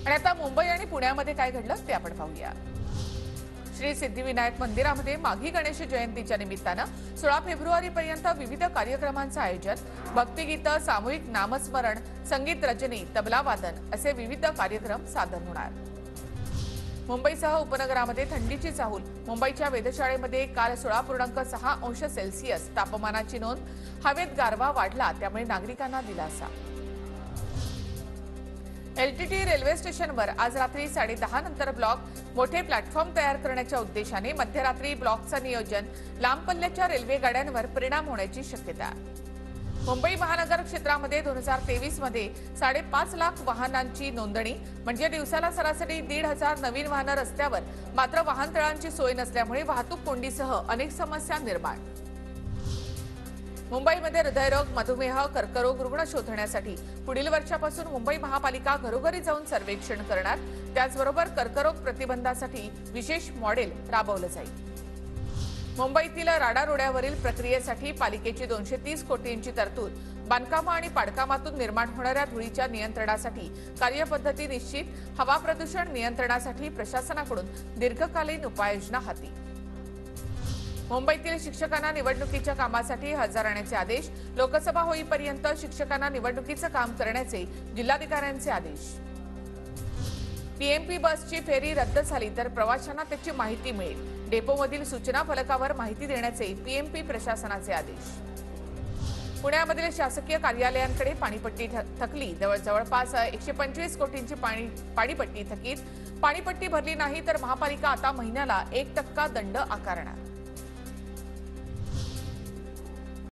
आणि आता मुंबई आणि पुण्यामध्ये काय घडलं ते आपण पाहूया। श्री सिद्धिविनायक मंदिरामध्ये माघी गणेश जयंतीच्या निमित्तानं 16 फेब्रुवारीपर्यंत विविध कार्यक्रमांचं आयोजन, भक्तिगीतं, सामूहिक नामस्मरण, संगीत रजनी, तबला वादन असे विविध कार्यक्रम सादर होणार। मुंबईसह उपनगरामध्ये थंडीची चाहूल। मुंबईच्या वेधशाळेमध्ये काल 16.6 अंश सेल्सिअस तापमानाची नोंद। हवेत गारवा वाढला, त्यामुळे नागरिकांना दिलासा। एलटीटी रेल्वे स्टेशनवर आज रात्री 10:30 नंतर ब्लॉक मोठे प्लॅटफॉर्म तयार करण्याच्या उद्देशाने मध्यरात्री ब्लॉकचं नियोजन। लांब पल्ल्याच्या रेल्वे गाड्यांवर परिणाम होण्याची शक्यता। मुंबई महानगर क्षेत्रामध्ये 2023 मध्ये 5.5 लाख वाहनांची नोंदणी, म्हणजे दिवसाला सरासरी 1,500 नवीन वाहनं रस्त्यावर। मात्र वाहनतळांची सोय नसल्यामुळे वाहतूक कोंडीसह अनेक समस्या निर्माण। मुंबईमध्ये हृदयरोग, मधुमेह, कर्करोग रुग्ण शोधण्यासाठी पुढील वर्षापासून मुंबई महापालिका घरोघरी जाऊन सर्वेक्षण करणार। त्याचबरोबर कर्करोग प्रतिबंधासाठी विशेष मॉडेल राबवलं जाईल। मुंबईतील राडारोड्यावरील प्रक्रियेसाठी पालिकेची 230 कोटींची तरतूद। बांधकाम आणि पाडकामातून निर्माण होणाऱ्या धुळीच्या नियंत्रणासाठी कार्यपद्धती निश्चित। हवा प्रदूषण नियंत्रणासाठी प्रशासनाकडून दीर्घकालीन उपाययोजना हाती। मुंबईतील शिक्षकांना निवडणुकीच्या कामासाठी हजर राहण्याचे आदेश। लोकसभा होईपर्यंत शिक्षकांना निवडणुकीचं काम करण्याचे जिल्हाधिकाऱ्यांचे आदेश। पीएमपी बसची फेरी रद्द झाली तर प्रवाशांना त्याची माहिती मिळेल। डेपोमधील सूचना फलकावर माहिती देण्याचे पीएमपी प्रशासनाचे आदेश। पुण्यामधील शासकीय कार्यालयांकडे पाणीपट्टी थकली। जवळपास 125 कोटींची पाणीपट्टी थकीत। पाणीपट्टी भरली नाही तर महापालिका आता महिन्याला 1% दंड आकारणार।